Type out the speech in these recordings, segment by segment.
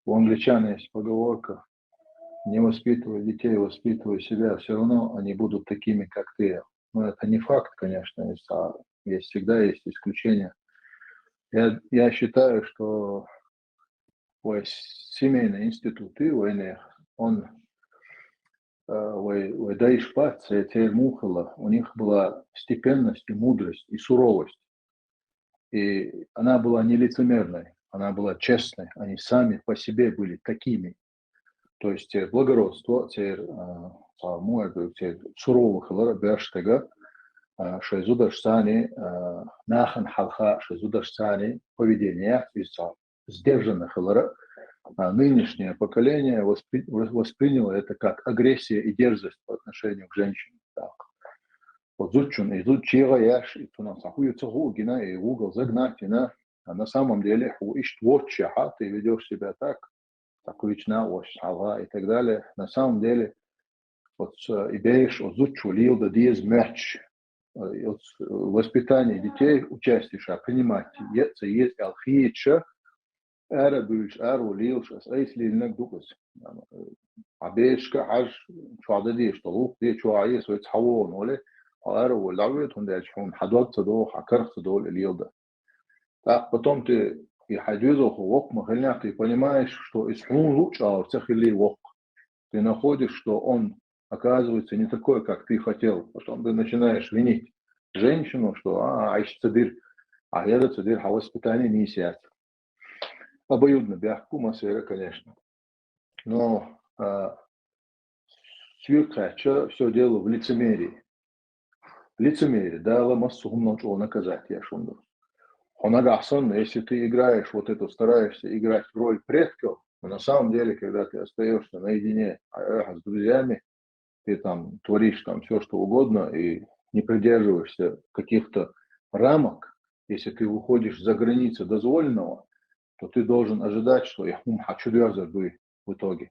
У англичан есть поговорка: не воспитывай детей, воспитывай себя, все равно они будут такими, как ты. Но это не факт, конечно, всегда есть исключения. Я считаю, что семейный институт, он Дайшпац, Мухала, у них была степенность и мудрость и суровость. И она была не лицемерной, она была честной. Они сами по себе были такими. То есть благородство, суровых бяштега, шезудашсани, нахан халха, шезудашсани, поведение сдержанных нынешнее поколение восприняло это как агрессия и дерзость по отношению к женщине. Вот зудчун, и зуд чира яш, и тунам сахуется гугина, и угол загнатина. А на самом деле, ты ведешь себя так, такуична, и так далее. На самом деле, вот идеешь от зудчу лил да диез мяч. Воспитание детей, участие, принимать, есть алхиеча, Arabüç, Arulilş, Israil'in dukuz. Abeşka haj şuada diye ştoluk diye şuayı söyle thavon öyle. Arul davet hunde şun hadvat do hakar do اليوم. Так потом ты и хадюзов вок махальня, ты понимаешь, что исхун лучше, а цехили вок. Ты находишь, что он оказывается не такой, как ты хотел. Потом ты начинаешь винить женщину, что айш цадир, а я цадир воспитание не сядет. Обоюдно, бяхкума сфера, конечно. Но свиркача все дело в лицемерии. Лицемерие, да, ламассухум научил наказать, я шунду. Хонагасан, если ты играешь вот это, стараешься играть в роль предков, но на самом деле, когда ты остаешься наедине с друзьями, ты там творишь там все, что угодно, и не придерживаешься каких-то рамок, если ты выходишь за границы дозволенного, то ты должен ожидать, что в итоге.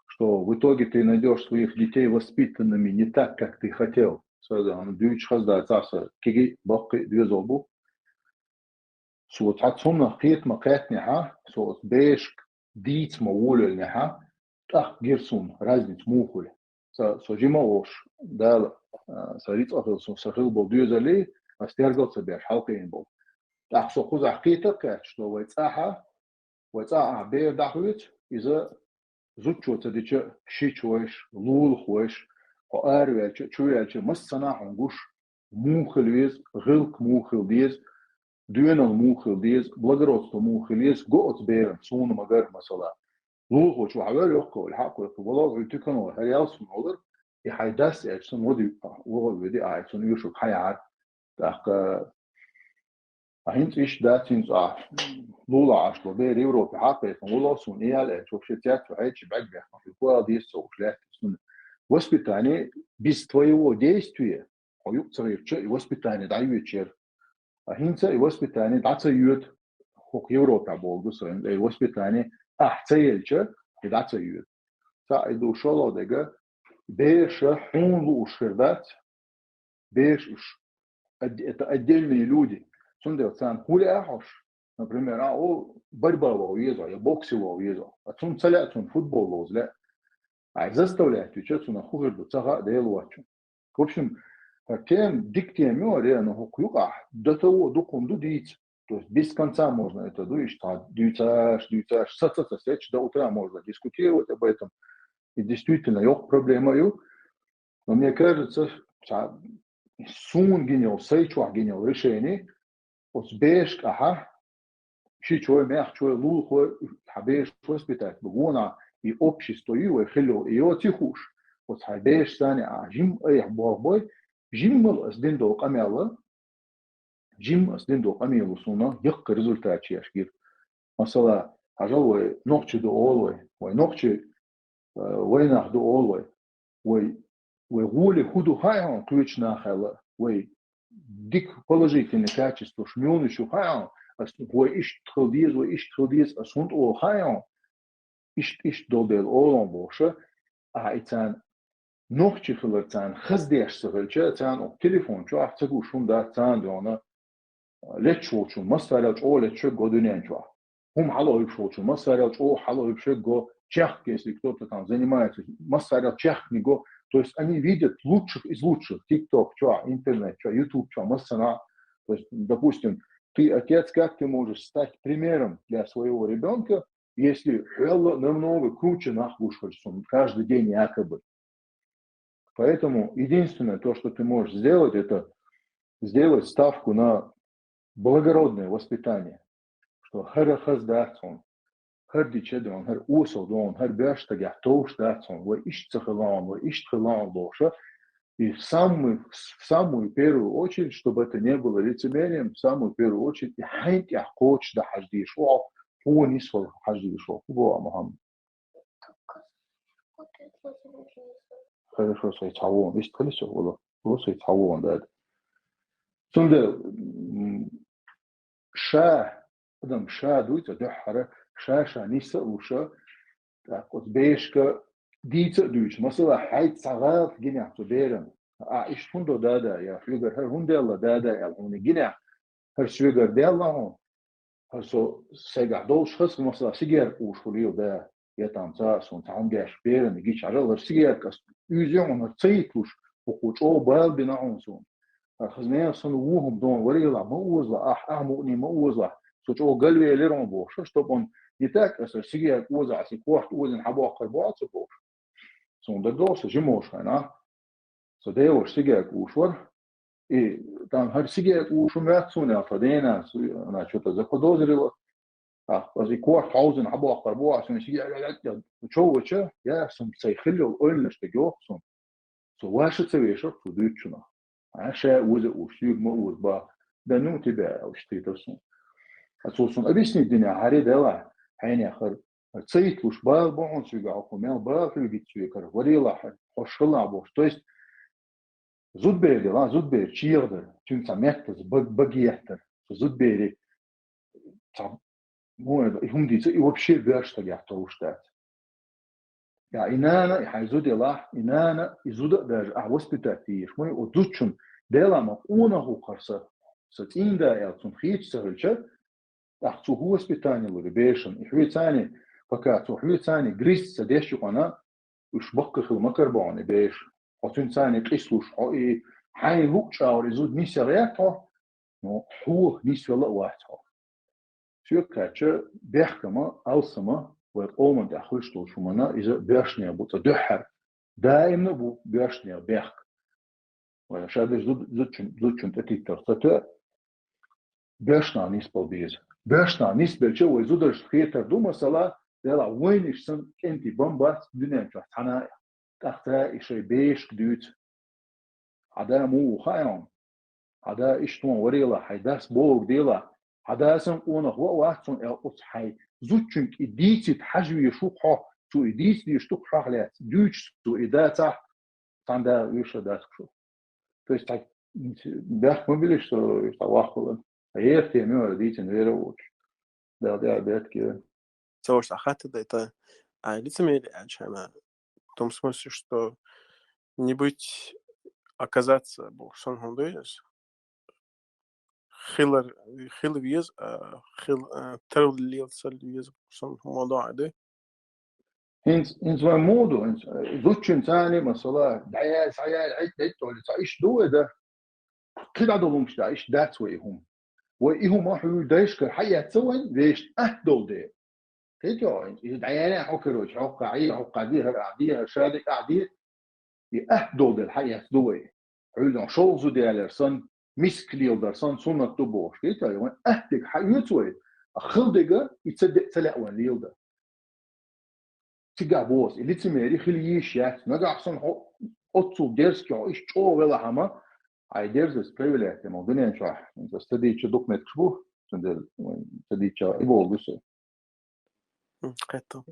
Что в итоге ты найдешь своих детей воспитанными не так, как ты хотел. Разница мухуль. Сожимаош, да, сарит сахил был дюзали, а стергался беш, халкин был. Так что хуз ахкита, что вайцаха бер дахует, из-за зучота дича шичуэш, лулхуэш, оарвельча, чуэльча, массана хунгуш, мухил виз, гилк мухил виз, дюенал мухил виз, благородство мухил виз, гоот берем, сун магар масала. لوغو شو عبالي يحكوا الحق والله يتكلموا هل يوصل نقدر يحدث أجسام ودي ودي أجسام يشوف حياة تاك أهين إيش داتين لولا عشلو بير أوروبا حقيقة والله سون إيال شوف شتات وعيش بعد بيحكوا في القوى دي السوق لا سون وسبتاني بيستوي действие هيو صغير شيء وسبتاني دعيو يشير أهين سا وسبتاني دعيو حق أوروبا بولدو سون وسبتاني أحتيلش يدعتيود. ساعدوا شلون دقة بيش حون وشردات بيش это отдельные люди. Сунде цан хули ахош, например, борьба везу, я боксил везу, а цун целят цун футбол возле, а заставлять учиться на хуже цага делуачу. В общем, тем диктемё реально хукюка до того докунду дить. То есть без конца можно это дуешь, до утра можно дискутировать об этом. И действительно, есть проблема. Но мне кажется, сун генел, сейчуах генел решение, отбежк, чичой, мягчой, лухой, хабеш, воспитать, бгона, и общество, и хило, и отихуш. Вот хабеш, сани, жим, бой, жим, сдендо, камела, Jim сдендо амилу суна як результат чешкир. Масала ажалой ногчи до олой, ой ногчи войнах до олой, ой гули худу хайон ключна хала, ой дик положительные качества шмёны шухайон, ой иш трудиз, асунт о хайон, иш добел олон боша, а итан ногчи хлацан хаздеш сгылча, тан телефон чо ахтагу шунда тан дона ليتشوتشون مصر لو تقول تشوف قدونين جوا халой пшочу, массарел халой пшего, чехки, если кто-то там занимается, массарел чехни го. То есть они видят лучших из лучших. TikTok, интернет, YouTube, массана. То есть, допустим, ты отец, как ты можешь стать примером для своего ребенка, если намного круче нахлушаешься каждый день якобы. Поэтому единственное, то, что ты можешь сделать, это сделать ставку на благородное воспитание. Что хаздатсон, хардичедон, хар усодон, хар бяштагя, тоуштатсон, во ищцахалан, во ищтхалан лоша. И в самую первую очередь, чтобы это не было лицемерием, в самую первую очередь, и хайнт я коч да хаждиш, هو نسوى الحج شو هو مهم хорошо يتعوون ايش تخلصه والله خلاص يتعوون ده ثم شاه ادم شاه دويت دحره شاشا نيسا وشا تاخذ بيشك ديت دويت مثلا حيت صغار جنح تبيرن ايش هندو دادا يا فيغر هر هندلا دادا يا هون جنح هر شويغر ديلا هون هسو سيغادوش خص مثلا سيجر وشوليو ده يتانتا سون تاونجاش بيرن يجيش على السيجر كاس يوزيون تسيتوش وقوش او بال بناون سون خزنيا سون وهم دون وريلا موزلا مؤني موزلا سوچ او قلبي ليرون بوش شتوبون يتاك اس سيجر وزع سي كوخت وزن حبو قربات بوش سون ده دوس جيموش انا سو ديوش سيجر وشور и там هرسيجي وشمعت سوني أفادينا أنا شو تذكر دوزري أزي كور حوزن عبوا قربوا عشان يسيجي شو وشة يا سم سيخلوا الأول نشتجوا سم سواش تسوي شو تدوت شنا عشاء وزق وشيء موز با ده نو تبع أو شتي ترسم أساسا أبيسني الدنيا هاري دلا حين آخر تصيت وش با بعون سوي عقو مال با في البيت سوي كر وري لاح خوشلا عبوش تويست زودبيري لا زودبير شيردر تون سمعتز بقيتر زودبيري там مو هم دي زي وبشي بيرشتا يحتوشتات يا إنانا يحيزود الله إنانا يزود داج أحوسبتاتيش مو ودوتشون ديلا ما أونه قرصة ستين دا يلتون خيش سهلشة أحتو هو سبتاني لربيشن يحوي تاني فكاتو حوي تاني جريس سديش يقنا وش بقى خل مكربون بيش حتون تاني قيسوش حقي حي لوكشا وريزود نيسي رياكتو نو هو نيسي الله واحتو شو كاتشا بيحكما أوسما ويقوم دخلشتو شو منا إذا بيشنيا بوتا دحر دائما بو بيشنيا بيحك ولا شادش زوتشن تتيتر تتا بيشنا نسبة بيز بيشنا نسبة شو يزودش خيتر دو مسألة دلا وينش سن كنتي بمبات دنيا شو حنا تحتها إشي بيش كدوت عدا مو خايم عدا إشتون وريلا حيداس بوغ ديلا عدا أسن قونا هو واحد أقص حي زوتشنك إديتي تحجوي يشوقها تو إديتي يشتوق حالات دوتش تو إداتا تاندا ويشا داتكشو то есть так да мы были что واخد هي تيمو ديتي نيرو وش да бетки Сош, это лицемерие, чем в том смысле, что не быть оказаться боксон хондуешь, хилер виз, хил терлился виз боксон موضوع ده. إن زمان مودو إن زوجين ثاني مثلا دعيا سعيا عيد ولا تعيش دو ده كده عدلهم مش تعيش دات ويهم وإيهم ما حلو دايش كحياة سوين ليش أهدول ده كده إذا دعيا حكروش حقعي حقعديها قاعديها شادك قاعديه يأهدول ده الحياة دوي عيدون شولزو دي على مسكليل درسان سنة تبوش كده يوم أهدك حيوتوي أخلدقة يتصدق تلاقون ليل ده تيجا بوس اللي تسميه خليش يا نجا أحسن أتصل درس كأو إيش شو ولا هما عاي درس بريفليت ما دنيا نشاح أنت استدي شو دوكمنت شبوه سندل استدي شو يبول بس قطع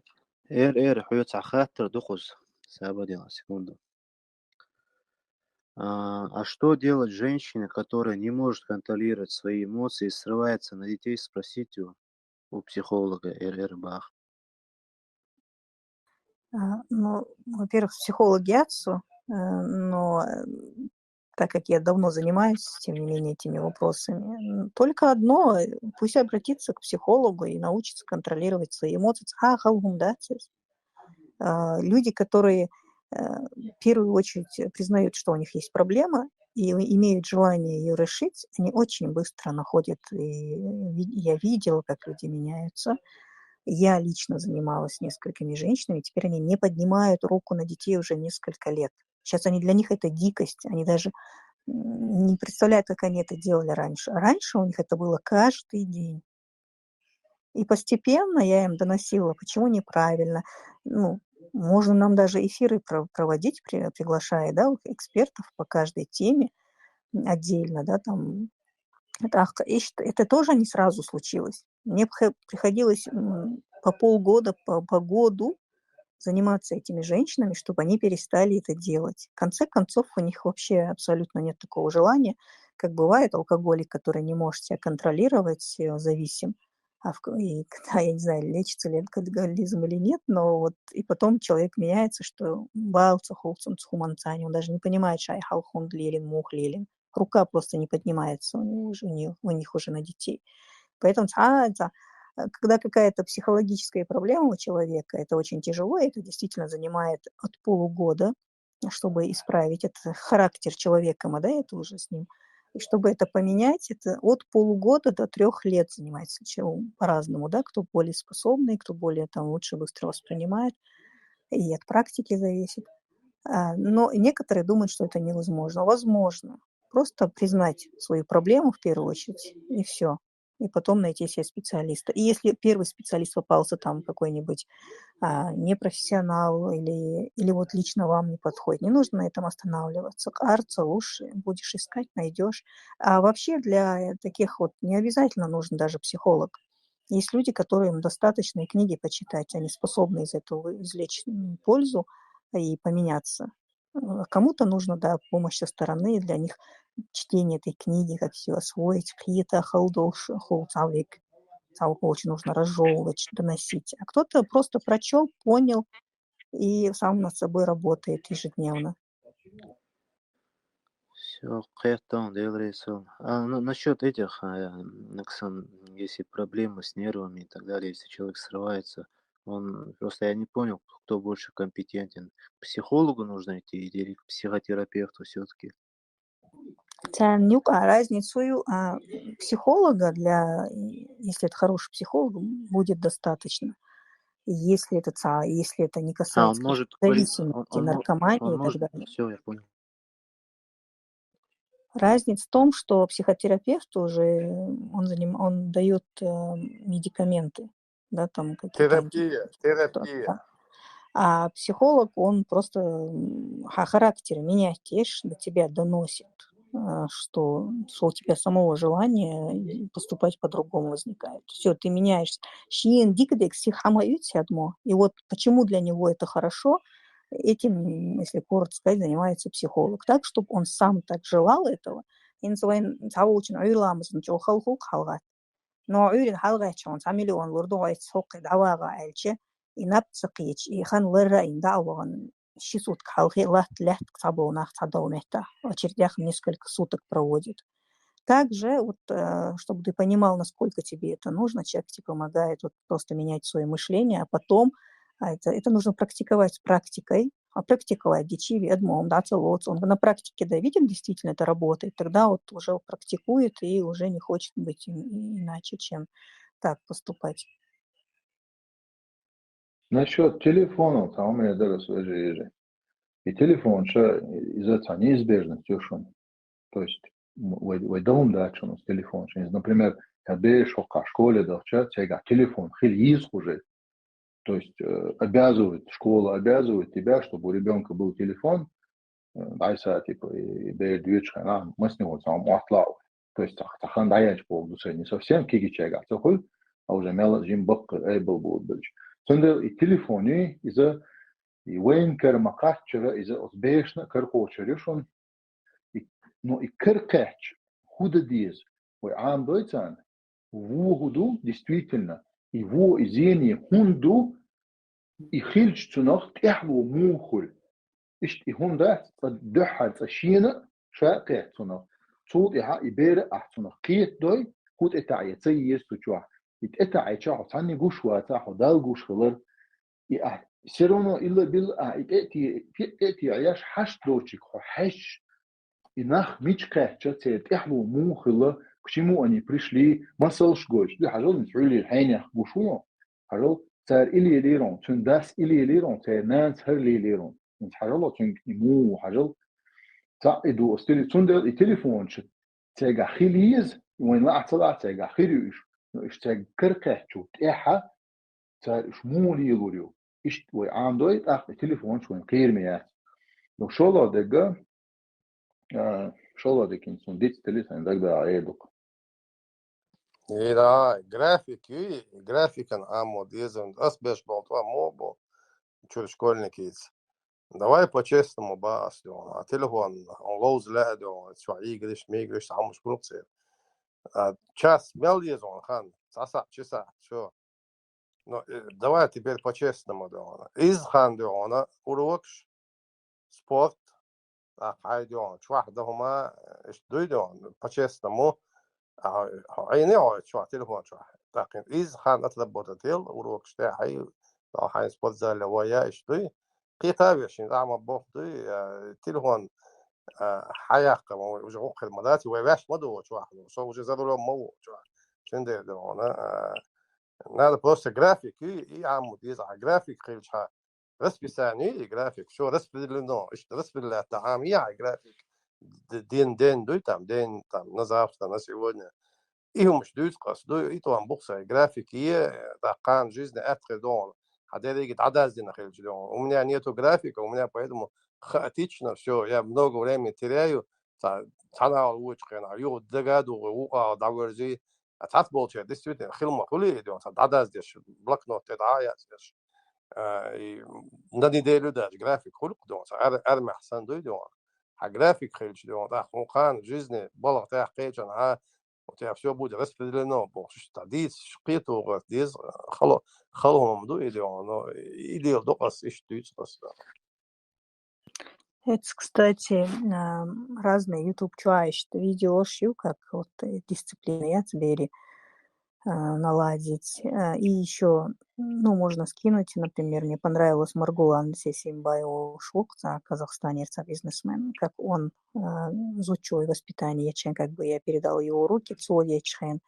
حيوت خاطر духус сабадила секунду. А что делать женщине, которая не может контролировать свои эмоции и срывается на детей? Спросите у психолога Бах. Ну, во-первых, психологи отцу, но так как я давно занимаюсь, тем не менее, этими вопросами. Только одно, пусть обратится к психологу и научится контролировать свои эмоции. Люди, которые в первую очередь признают, что у них есть проблема, и имеют желание ее решить, они очень быстро находят. И я видела, как люди меняются. Я лично занималась несколькими женщинами, теперь они не поднимают руку на детей уже несколько лет. Сейчас для них это дикость, они даже не представляют, как они это делали раньше. Раньше у них это было каждый день. И постепенно я им доносила, почему неправильно. Можно нам даже эфиры проводить, приглашая, экспертов по каждой теме отдельно, там. Это тоже не сразу случилось. Мне приходилось по полгода, по году заниматься этими женщинами, чтобы они перестали это делать. В конце концов, у них вообще абсолютно нет такого желания, как бывает алкоголик, который не может себя контролировать, зависим. И когда, я не знаю, лечится ли алкоголизм или нет, но и потом человек меняется, что он даже не понимает, что халхун лилин, мух лилин. Рука просто не поднимается у них уже на детей. Поэтому когда какая-то психологическая проблема у человека, это очень тяжело, это действительно занимает от полугода, чтобы исправить. Это характер человека, это уже с ним. И чтобы это поменять, это от полугода до 3 лет занимается по-разному, кто более способный, кто более лучше быстро воспринимает, и от практики зависит. Но некоторые думают, что это невозможно. Возможно. Просто признать свою проблему в первую очередь, и все. И потом найти себе специалиста. И если первый специалист попался какой-нибудь непрофессионал или лично вам не подходит, не нужно на этом останавливаться. Карться лучше, будешь искать, найдешь. А вообще для таких не обязательно нужен даже психолог. Есть люди, которым достаточно и книги почитать, они способны из этого извлечь пользу и поменяться. Кому-то нужно, помощь со стороны, для них чтение этой книги, как все освоить, какие-то очень нужно разжевывать, доносить. А кто-то просто прочел, понял и сам над собой работает ежедневно. Все, кайфтан, Рейсел. Насчет этих, если проблемы с нервами и так далее, если человек срывается, просто я не понял, кто больше компетентен. К психологу нужно идти или к психотерапевту все-таки? Разницу психолога если это хороший психолог, будет достаточно. Если это не касается Он может говорить, зависимости, наркомании он и так может, далее. все, я понял. Разница в том, что психотерапевт уже он дает медикаменты, там какие-то Терапия. А психолог, он просто характер менять до тебя доносит, что у тебя самого желания поступать по-другому возникает. Все, ты меняешься. И почему для него это хорошо, этим, если коротко сказать, занимается психолог. Так, чтобы он сам так желал этого. Но үйрен халгайчон самилион лурдугайт соқи давага альче инапцқич ихан лырра индаваган суток халхи лат сабонах садонета. Очередях несколько суток проводит. Также, чтобы ты понимал, насколько тебе это нужно, человек тебе помогает просто менять свое мышление, а потом это нужно практиковать с практикой, практиковать дичиви эдмом, он на практике видит, действительно это работает, тогда уже практикует и уже не хочет быть иначе, чем так поступать. Насчет телефона, у меня даже свежие. И телефон, из-за неизбежностью, то есть, вы дом дачу с телефон. Например, когда я шел в школе, телефон, хилиз уже. То есть, школа обязывает тебя, чтобы у ребенка был телефон, дайса, и дверь, мы с него там уатлау. То есть, тахан даяч был, не совсем кигичега, а уже мел жим бак, был будет. И телефоне из-за и вين макачера из-за отбешна каркочерюшон. Но и каркач худа диз, ам дойцан, худу действительно, его изение хунду и хильч цунах тяхву мухуль. Ишт и хунда духат ашина, شاقع تنو صوت إها إبير أحتنو قيت دوي هوت إتاعي تسيس تجوا إتاعي تشاو تاني جوش واتاحو دال جوش خلر سيرونو إلا بال إتي عياش حش دوتشيك خو حش إنخ ميش قاعدة تحلو مو خلا كشيمو أني بريشلي ما سالش جوش دي حاجة نسولي الحين بوشونو حاجة صار إلي ليرون تنداس إلي ليرون تار ناس هر لي ليرون انت حاجة الله تنك مو حاجة تعيدو استري تندل التليفون شت تاجا خليز وين لا أطلع تاجا خيريش إيش تاج كرقة شو تأحى صار إيش مو لي لوريو إيش وعندوي تأخذ التليفون شو غير مياه لو شو الله دقة شو الله دقة إنسان ديت تليفون دقة عيدك Да, график амодизм, асбеш болтва мобо, чур школьники. Давай по-честному бас, а телефон, он лоуз ледо, свои гриш, мигриш, а муж крупцы. Час мелдизон, хан, часа, все. Но давай теперь по-честному, да. Из хан, да, урокш, спорт, хайдон, чвах, да, хума, иштуйдон, по-честному. عيني شو تليفون شو لكن إذا خان أتلبوت تيل وروك شتى حي لو حين سبوت زال ويا إشتوي قيتابي عشان زعما بوخدي تليفون حياق وجوق المدات وياش مدو شو واحد شو وجه زادوا مو شو عشان ده أنا هذا بوست جرافيك إيه عم يزع جرافيك خيل شها رسبي ثاني جرافيك شو رسبي لنو إيش رسبي التعامل يا جرافيك دين دين там на завтра, на сегодня. И هم مش دوت قصدو إيه طبعا بوخسة جرافيكية تقان جزء أتخذ دون حدا يجي عدد دين خيل جدون ومن يعني تو جرافيك ومن يعني поэтому хаотично все я много времени теряю تانا وش كنا يو دقاد ووقع دعورزي تعتبر شيء действительно خلما كله دون عدد ديش بلوكنوت تدعاية ديش ندي ديلو داش جرافيك خلق دون أرمي حسن دون جرافيك خيل جدون ده خان جزء بلغ تحقيق أنا وتاع все будет распределено bon штадис шقيتو ديز خلهم مدو или он или докас иштуйц просто. Это, кстати, разные YouTube чуаешь видео шью, как вот дисциплина я тебе наладить. И еще, ну, можно скинуть, например, мне понравилось Маргулан Сесимбаева Швук, казахстанец, бизнесмен, как он зучой воспитание, чем как бы я передал его руки, цодечхен,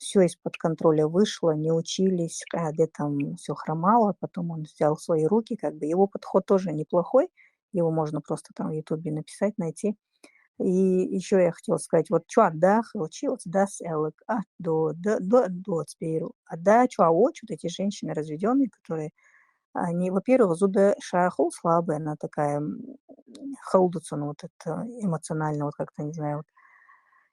все из-под контроля вышло, не учились, где там все хромало, потом он взял в свои руки, как бы его подход тоже неплохой, его можно просто там в Ютубе написать, найти. И еще я хотела сказать, вот что отдах, училась, да, селок, до сперу. Да, что вот эти женщины разведенные, которые, они, во-первых, зуда шахул слабая, она такая холдуца, ну, вот это эмоционально, вот как-то, не знаю,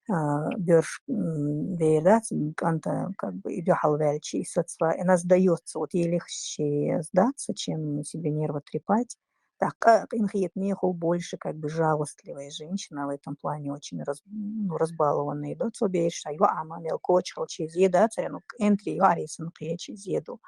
вот, бёрш веердац, анта, как бы, идёхал вяльчи, и соцва, она сдается, вот ей легче сдаться, чем себе нервы трепать. Так, Инхиет Мехул больше как бы жалостливая женщина в этом плане, очень разбалованная. Да, цобеешь, а я ама мелкоч, через еда, царянук, энтри, арисан, через еду.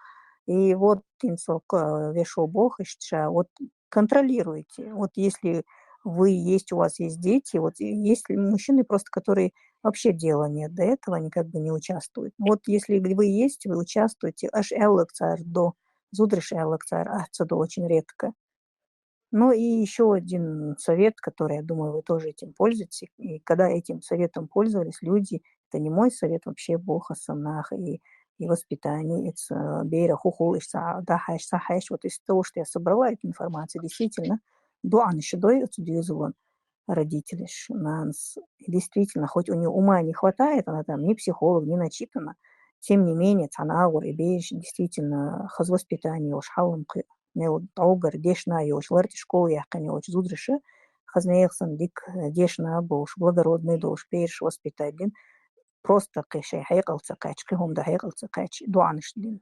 И вот инсок вешал Бог, вот контролируйте. Вот если вы есть, у вас есть дети, вот есть мужчины просто, которые вообще дела нет до этого, они как бы не участвуют. Вот если вы есть, вы участвуете, аж эллекцар до, зудриш эллекцар, это очень редко. Ну и еще один совет, который, я думаю, вы тоже этим пользуетесь. И когда этим советом пользовались люди, это не мой совет, вообще Бог Асанах и воспитание, это бейра хухул, дахаеш, сахаеш. Вот из того, что я собрала эту информацию, действительно, дуан еще дает родители нас. Действительно, хоть у нее ума не хватает, она там ни психолог, не начитана, тем не менее, цанаур и бейш действительно хазвоспитание, уж халам не толгар дешна yosh ларти школу яхкани оч зудрыша хазнеяхсан дик дешна бош благородный дош перш воспитателен просто кешей хайкалца качки хомда хайкалца кач дуанышлин.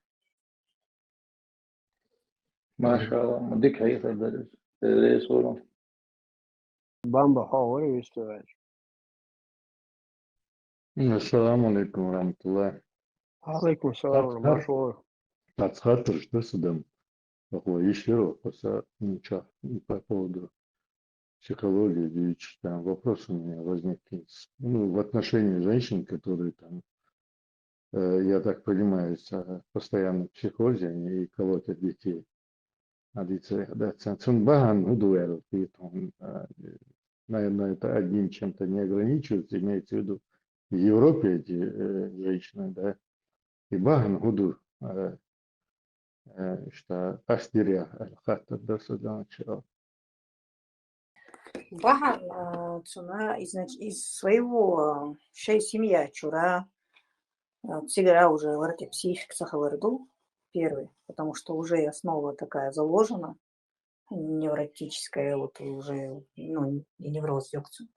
ما شاء الله مديك هيك الدرس ليه صورة Bamba, how are you, Mr. Assalamu alaikum warahmatullah. Alaikum salam, Mashur. Отхатр, что сюда? Какой еще раз, по поводу психологии девичьей, там вопрос у меня возник, ну, в отношении женщин, которые там, я так понимаю, постоянно в психозе, они колотят детей. Цунбахан Гудуэл, наверное, это одним чем-то не ограничивается, имеется в виду в Европе эти женщины, да, и Баган Гуду, что Астирия, хатта досудан чего. Баган цуна из своего семья чура всегда уже в этой психике сахарду первый, потому что уже основа такая заложена, невротическая, вот уже, ну, и невроз ёгцу.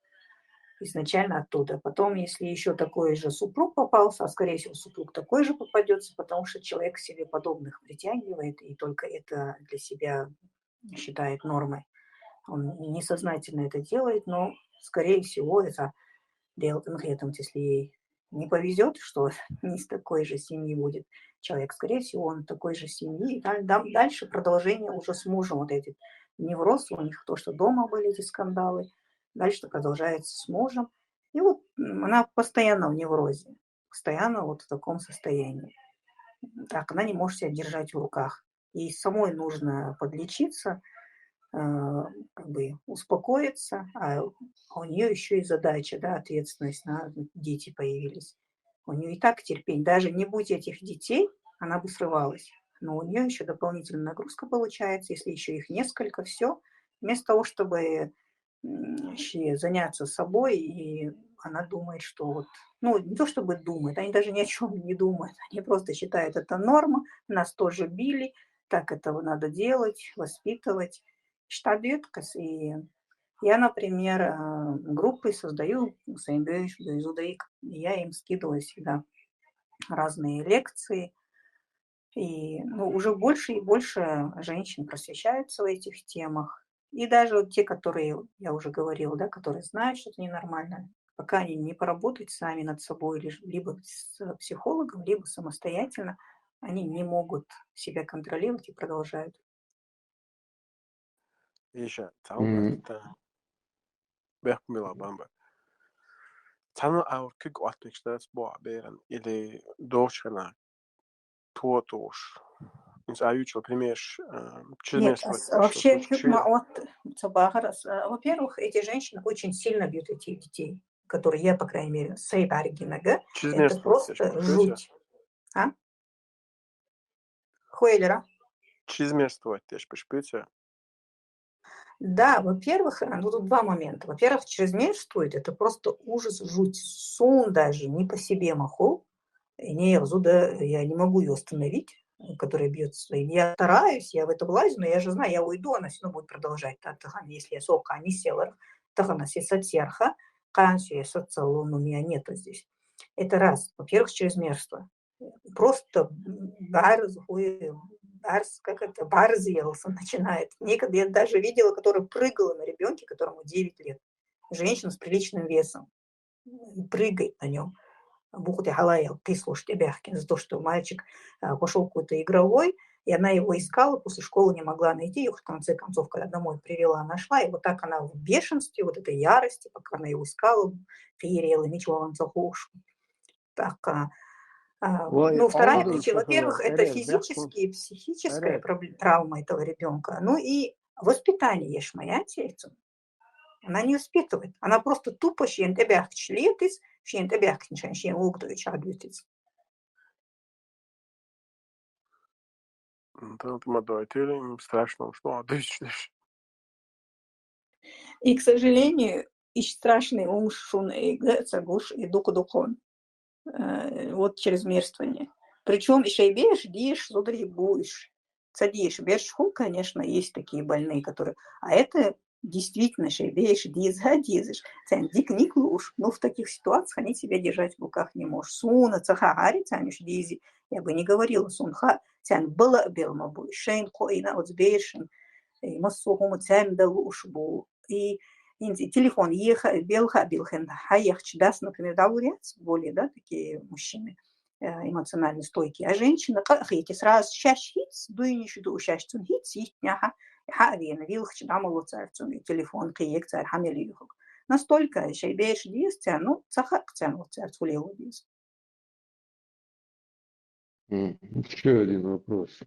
Изначально оттуда. Потом, если еще такой же супруг попался, а скорее всего супруг такой же попадется, потому что человек себе подобных притягивает и только это для себя считает нормой. Он несознательно это делает, но скорее всего это делает конкретно, если ей не повезет, что не из такой же семьи будет человек, скорее всего он такой же семьи. И дальше продолжение уже с мужем, вот эти невроз, у них то, что дома были эти скандалы, дальше продолжается с мужем. И вот она постоянно в неврозе, постоянно вот в таком состоянии. Так, она не может себя держать в руках. Ей самой нужно подлечиться, как бы успокоиться, а у нее еще и задача, да, ответственность, на дети появились. У нее и так терпение. Даже не будь этих детей, она бы срывалась. Но у нее еще дополнительная нагрузка получается, если еще их несколько, все. Вместо того, чтобы заняться собой, и она думает, что вот, ну, не то чтобы думает, они даже ни о чем не думают, они просто считают это норма, нас тоже били, так этого надо делать, воспитывать. Штабеткас, и я, например, группы создаю, я им скидываю всегда разные лекции, и уже больше и больше женщин просвещаются в этих темах. И даже вот те, которые, я уже говорила, да, которые знают, что это ненормально, пока они не поработают сами над собой, либо с психологом, либо самостоятельно, они не могут себя контролировать и продолжают. Isha, tahu behkumila bamba. Tanu aur kik atmikstades boa beren ili došana tuotuš. Аючил примеш Нет, чрезмерство. вообще, во-первых, эти женщины очень сильно бьют этих детей, которые я, по крайней мере, это просто жуть. А? Хуэлера? Чрезмерство теж пишпица. Да, во-первых, тут два момента. Во-первых, чрезмерствует, это просто ужас, жуть. Сон даже не по себе маху. Я не могу ее остановить, которая бьет своим. Я стараюсь, я в это влазю, но я же знаю, я уйду, она все равно будет продолжать. Если я сока, не села, тахана сесатерха, канси социалон у меня нету здесь. Это раз. Во-первых, чрезмерство. Просто барзелся начинает. Некогда я даже видела, которая прыгала на ребенке, которому 9 лет. Женщина с приличным весом. Прыгает на нем. Бухты халаял, ты слушай, Бяхкин, за то, что мальчик пошел какой-то игровой, и она его искала, после школы не могла найти, и в конце концов, когда домой привела, нашла, и вот так она в бешенстве, вот этой ярости, пока она его искала, феерела, ничего он захушу. Так, вторая причина, во-первых, это физическая и психическая травма этого ребенка, и воспитание ешмая тельцу. Она не воспитывает, она просто тупо щентебяхчлетис, щентебяхничан, щенугдович адвитис. Страшно, что адвитиш. И, к сожалению, и страшный ум шун и гуш и духон. Вот чрезмерствование. Причем еще и бежишь, дишь, задребуешь. Садишь, бежишь, конечно, есть такие больные, которые... А это действительно шейбеешь, дизишь. Дик не клуш. Но в таких ситуациях они себя держать в руках не можешь. Суна, цахагари, цамиш, дизи. Я бы не говорила сунха. Цян было белмабу. Шейн коина от сбешен. И массухому цян далуш бу. И телефон белха билхен хаехч даст, например, даурец, более, да, такие мужчины эмоционально стойкие, а женщина эти сразу щащиц, дуиниш ду щащцун хиц, ихняха, هذه أنا вилхч дамалу царцун телефон киек цар хамелиюх. Настолько шей беш дист, ну цахак цану царцулеу дист. Еще один вопрос.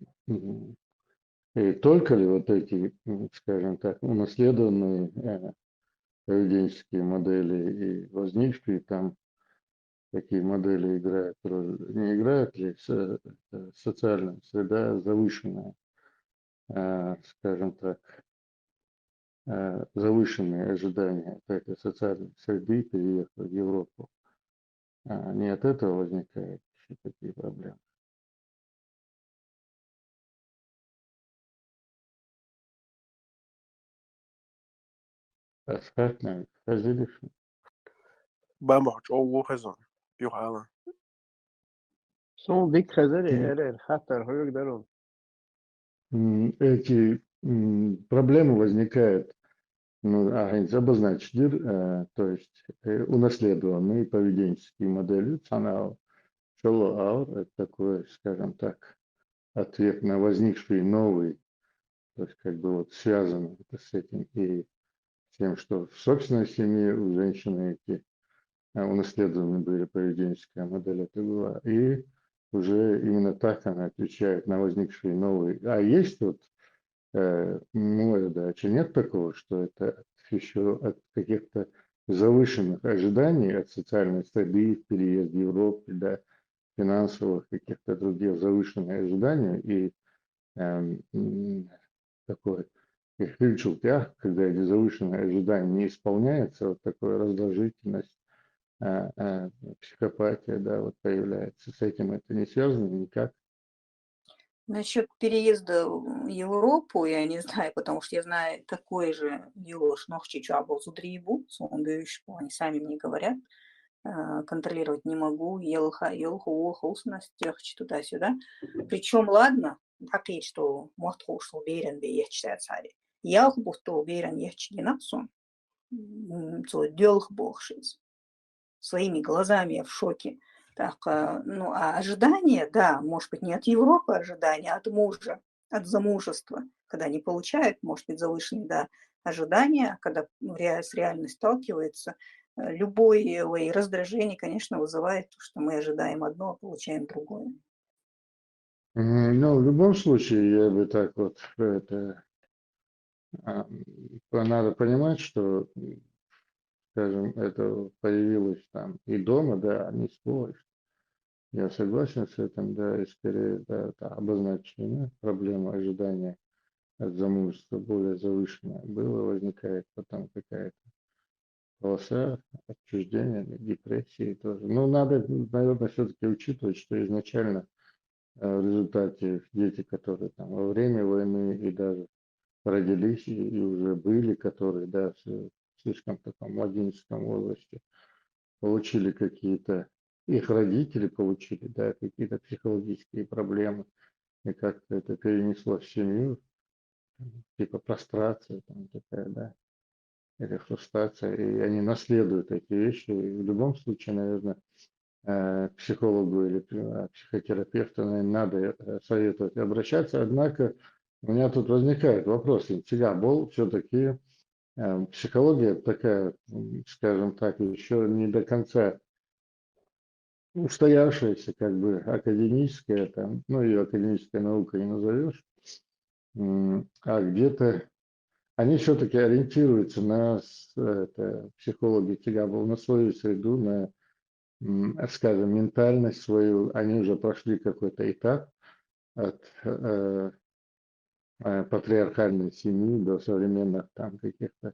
И только ли вот эти, скажем так, унаследованные поведенческие модели и возникшие там такие модели играют роль? Не играет ли социальная среда завышенная, скажем так, завышенные ожидания от этой социальной среды переехать в Европу? Не от этого возникают еще такие проблемы? Асхат, наверное, разделишь? Бамбахч او خزان بيو حالا Son dik خزاني حتى هيك دارون. Эти проблемы возникают, ну, обозначить, то есть унаследованные поведенческие модели, цанау, шолоаур, это такой, скажем так, ответ на возникшие новые, то есть как бы вот связано это с этим и тем, что в собственной семье у женщины эти унаследованы были поведенческая модель, это была, и уже именно так она отвечает на возникшие новые. А есть вот, ну, да, чи нет такого, что это еще от каких-то завышенных ожиданий от социальной среды, переезд в Европу, да, финансовых каких-то других завышенных ожиданий и такой когда эти завышенные ожидания не исполняются, вот такая раздражительность, психопатия, да, вот появляется. С этим это не связано никак. Насчет переезда в Европу, я не знаю, потому что я знаю такой же Юлош Нохчичабл Зудрибу, они сами мне говорят, контролировать не могу, елху, холстность, туда-сюда. Причем, ладно, так и что, может, хошл берен бейчтая царе. Я будто уверен, я членацу, то делх богшиц. Своими глазами я в шоке. Так, ну, а ожидания, да, может быть, не от Европы ожидания, а от мужа, от замужества, когда не получают, может быть, завышенные, да, ожидания, когда с реальностью сталкивается, любое раздражение, конечно, вызывает то, что мы ожидаем одно, а получаем другое. Ну, в любом случае, я бы так вот, это, надо понимать, что, скажем, это появилось там и дома, да, не споришь. Я согласен с этим, да, и скорее, да, это обозначена проблема ожидания от замужества более завышенная. Возникает потом какая-то полоса отчуждения, депрессии тоже. Ну, надо, наверное, все-таки учитывать, что изначально в результате дети, которые там во время войны и даже родились и уже были, которые, да, в слишком таком младенческом возрасте, получили какие-то, их родители получили, да, какие-то психологические проблемы, и как-то это перенесло в семью, типа прострация там такая, да, или фрустрация, и они наследуют эти вещи. И в любом случае, наверное, психологу или психотерапевту, наверное, надо советовать обращаться. Однако у меня тут возникает вопрос, все-таки психология такая, скажем так, еще не до конца устоявшаяся, как бы академическая, там, ну ее академической наукой не назовешь, а где-то они все-таки ориентируются на психологи Тигабл, на свою среду, на, скажем, ментальность свою. Они уже прошли какой-то этап от патриархальной семьи до современных там каких-то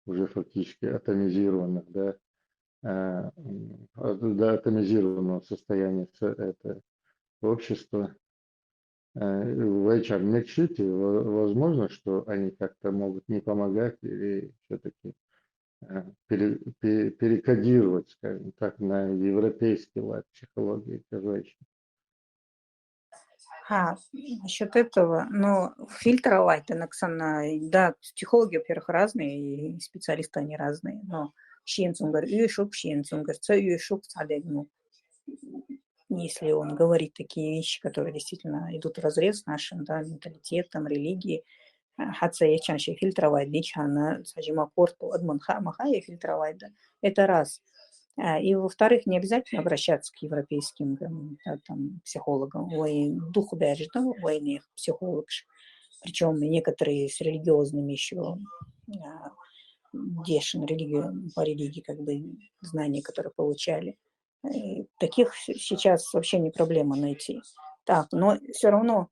уже фактически атомизированных, да, до атомизированного состояния общества. В HR-мекшите возможно, что они как-то могут не помогать или все-таки перекодировать, скажем так, на европейский лад психологии женщин. Насчет этого, но фильтровать, да, психологи, во-первых, разные, и специалисты они разные, но если он говорит такие вещи, которые действительно идут вразрез с нашим, да, менталитетом, религией, Хотя я чаще фильтровать, лично, скажем, порту адманха махая фильтровать, да. Это раз. И, во-вторых, не обязательно обращаться к европейским там, психологам, ой, духу даже, да, военных психологов. Причем некоторые с религиозными еще дешин религию, по религии, как бы, знания, которые получали. И таких сейчас вообще не проблема найти. Так, но все равно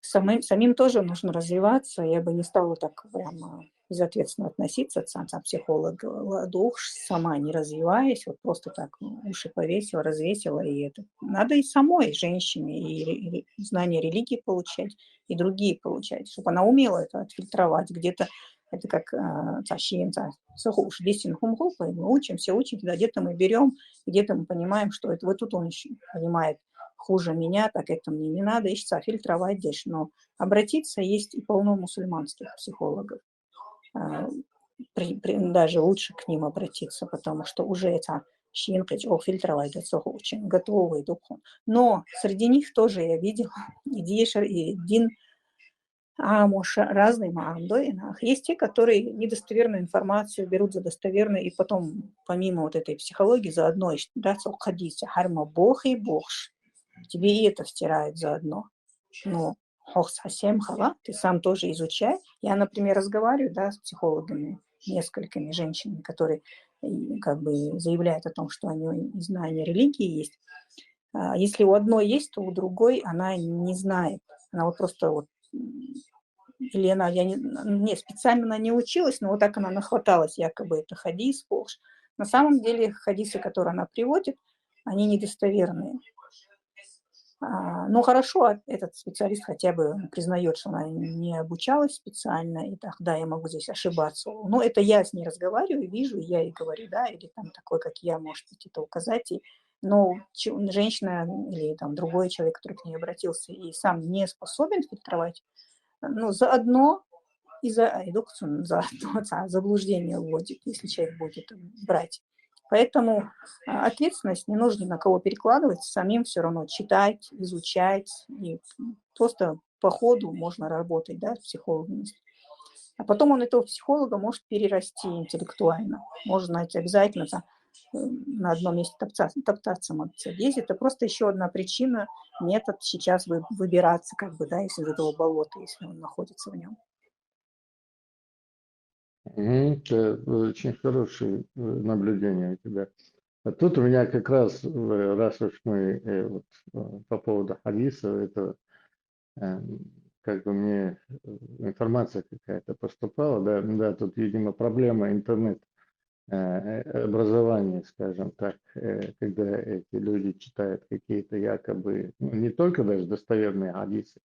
самим тоже нужно развиваться. Я бы не стала так прямо безответственно относиться к сам психолог. Дух сама не развиваясь, вот просто так уши повесила, развесила. И это надо и самой женщине и знания религии получать, и другие получать, чтобы она умела это отфильтровать. Где-то это как мы учимся, да, где-то мы берем, где-то мы понимаем, что это вот тут он понимает хуже меня, так это мне не надо, ищется фильтровать здесь. Но обратиться есть и полно мусульманских психологов. Даже лучше к ним обратиться, потому что уже это фильтровать очень готовый духом. Но среди них тоже я видела и Дин разные маамдоинах. Есть те, которые недостоверную информацию берут за достоверную, и потом, помимо вот этой психологии, заодно хадисе харма бог и богш. Тебе и это стирают заодно. Но совсем хала, ты сам тоже изучай. Я, например, разговариваю, да, с психологами, несколькими женщинами, которые как бы заявляют о том, что у них знания религии есть. Если у одной есть, то у другой она не знает. Она вот просто вот или она, специально она не училась, но вот так она нахваталась, якобы это хадис, фохш. На самом деле хадисы, которые она приводит, они недостоверные. Ну, хорошо, этот специалист хотя бы признает, что она не обучалась специально, и так, да, я могу здесь ошибаться. Но это я с ней разговариваю, вижу, я ей говорю, да, или там такой, как я, может быть, это указать. Но женщина или там другой человек, который к ней обратился и сам не способен фильтровать, ну, заодно и за редукцию, заодно заблуждение вводит, если человек будет брать. Поэтому ответственность не нужно ни на кого перекладывать, самим все равно читать, изучать, и просто по ходу можно работать, да, с психологом. А потом он этого психолога может перерасти интеллектуально. Можно, знаете, обязательно на одном месте топтаться есть. Это просто еще одна причина, метод сейчас выбираться, как бы, да, из этого болота, если он находится в нем. Это очень хорошее наблюдение у тебя. А тут у меня как раз уж мы по поводу хадиса, это как бы мне информация какая-то поступала, да, тут, видимо, проблема интернет-образования, скажем так, когда эти люди читают какие-то якобы, не только даже достоверные хадисы,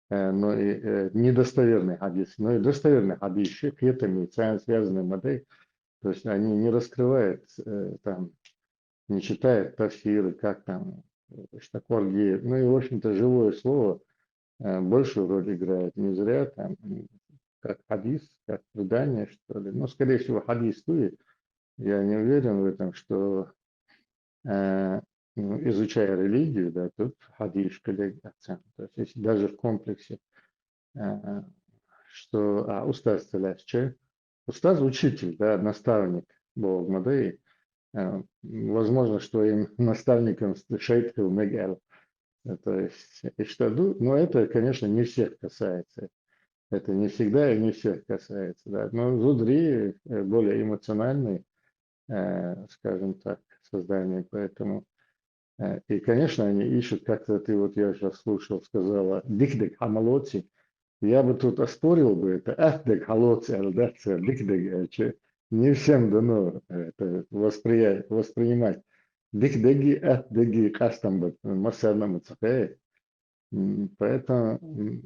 но и недостоверные хадисы, но и достоверные хадисы, хетами, связанные модель, то есть они не раскрывают там, не читают тафсиры, как там, штакорги, ну и, в общем-то, живое слово большую роль играет. Не зря там, как хадис, как предание, что ли. Ну, скорее всего, хадис туи. Я не уверен в этом, что изучая религию, да, тут хадис коллеги акцент. То есть, если даже в комплексе, что устаз целящий, устаз учитель, да, наставник Бог Мадей, возможно, что им наставником шейхил Мегел. То есть, но это, конечно, не всех касается. Это не всегда и не всех касается. Да. Но зудри более эмоциональный, скажем так, создание, поэтому. И, конечно, они ищут, как-то ты, вот я сейчас слушал, сказала, дикдек хамалоци. Я бы тут оспорил бы это, эхдек халоци, алдация, дикдек, не всем дано это воспринимать. Дикдеги, эхдеги, кастамбат, масернам цахэ. Поэтому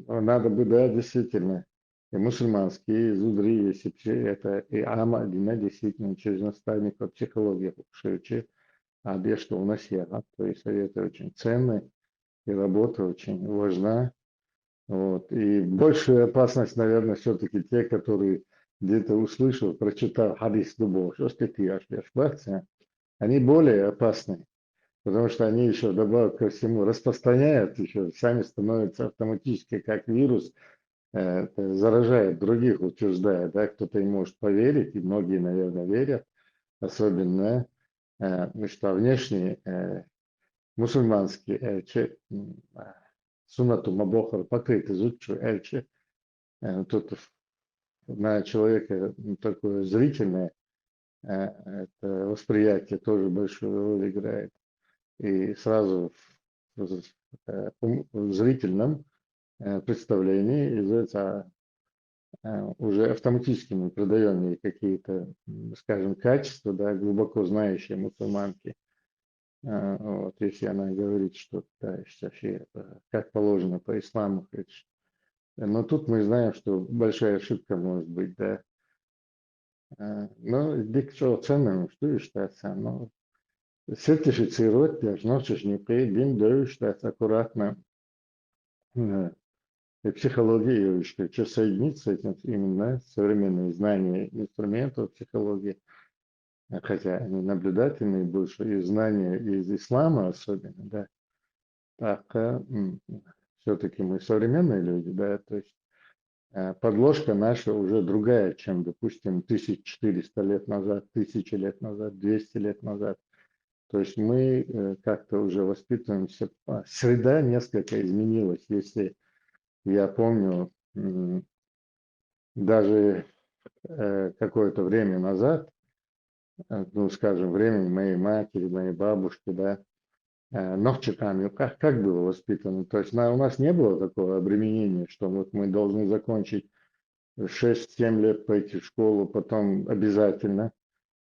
надо бы, да, действительно, и мусульманские, и зудри, если это и ама, действительно, через наставников психологии, шевче, что у нас есть, то есть это очень ценно, и работа очень важна. Вот. И большая опасность, наверное, все-таки те, которые где-то услышал, прочитал хадис дубов, что статьи, они более опасны, потому что они еще добавок ко всему распространяют, еще сами становятся автоматически как вирус, заражает других, утверждая, да, кто-то и может поверить, и многие, наверное, верят, особенно, что внешний мусульманский суннату мабохар покрыт изучу эльче, тут на человека такое зрительное это восприятие тоже большую роль играет. И сразу в зрительном представлении из-за уже автоматически мы придаем ей какие-то, скажем, качества, да, глубоко знающие мусульманки. Вот, если она говорит, что да, вообще как положено по исламу. Но тут мы знаем, что большая ошибка может быть, да. Но дикчо ценным, что и считается, но сертифицировать должностники, бин считается аккуратно и психология, что соединить с этим именно современные знания инструментов психологии, хотя они наблюдательные больше, и знания из ислама особенно, да, так все-таки мы современные люди, да, то есть подложка наша уже другая, чем, допустим, 1400 лет назад, 1000 лет назад, 200 лет назад. То есть мы как-то уже воспитываемся, среда несколько изменилась, если я помню, даже какое-то время назад, ну, скажем, времени моей матери, моей бабушки, да, Новчиками, как было воспитано? То есть у нас не было такого обременения, что вот мы должны закончить 6-7 лет пойти в школу, потом обязательно,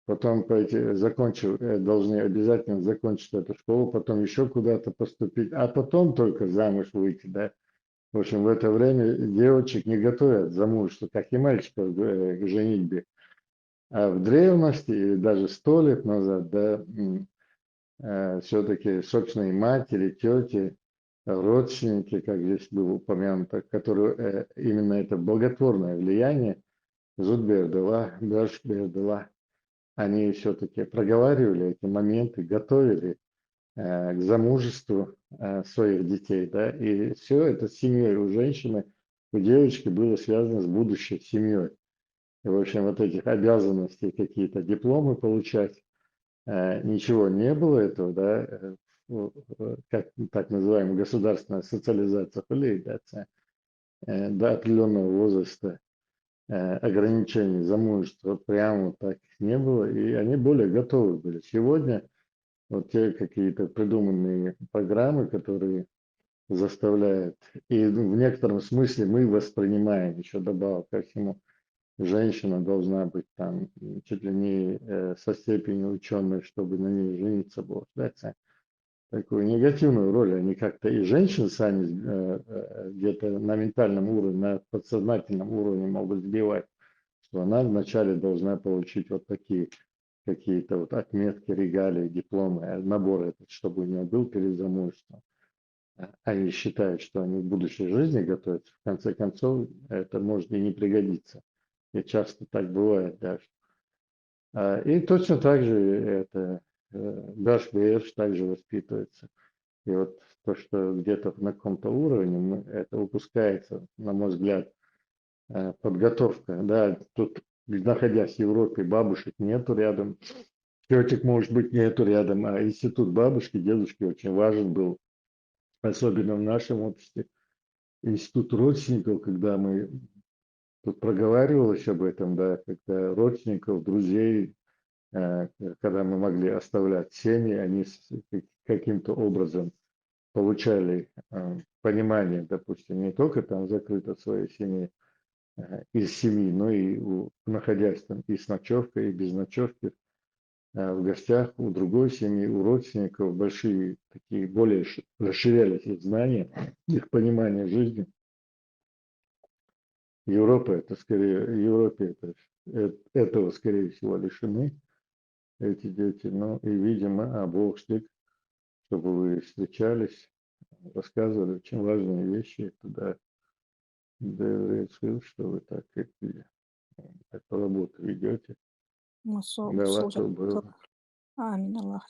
потом пойти, должны обязательно закончить эту школу, потом еще куда-то поступить, а потом только замуж выйти, да. В общем, в это время девочек не готовят замужество, как и мальчиков к женитьбе. А в древности, или даже 100 лет назад, да, все-таки собственные матери, тети, родственники, как здесь было упомянуто, которые именно это благотворное влияние, Зудбердала, Бершбердала, они все-таки проговаривали эти моменты, готовили к замужеству своих детей, да, и все это с семьей у женщины, у девочки было связано с будущей семьей. И, в общем, вот этих обязанностей, какие-то дипломы получать, ничего не было этого, да, как так называемая государственная социализация, легализация до определенного возраста, ограничений замужества прямо так не было, и они более готовы были. Сегодня вот те какие-то придуманные программы, которые заставляют, и в некотором смысле мы воспринимаем еще добавок ко всему, женщина должна быть там чуть ли не со степенью ученой, чтобы на ней жениться было. Да, такую негативную роль они как-то и женщины сами где-то на ментальном уровне, на подсознательном уровне могут сбивать, что она вначале должна получить вот такие какие-то вот отметки, регалии, дипломы, набор этот, чтобы у нее был перед замужеством. Они считают, что они в будущей жизни готовятся, в конце концов это может и не пригодиться. И часто так бывает даже. И точно так же это Даш Бейерш также воспитывается. И вот то, что где-то на каком-то уровне это упускается, на мой взгляд, подготовка. Да, тут, находясь в Европе, бабушек нету рядом, тетек, может быть, нету рядом, а институт бабушки, дедушки очень важен был, особенно в нашем обществе. Институт родственников, когда мы тут проговаривалось об этом, да, когда родственников, друзей, когда мы могли оставлять семьи, они каким-то образом получали понимание, допустим, не только там закрыто в своей семье, из семьи, но и находясь там и с ночевкой, и без ночевки, в гостях у другой семьи, у родственников, большие такие, более расширялись их знания, их понимание жизни. Европа это скорее, Европе этого, скорее всего, лишены эти дети. Ну и, видимо, Бог штык, чтобы вы встречались, рассказывали очень важные вещи. Это да, что вы так эту работу ведете. Ну, Да, служит. было. Амин, Аллах,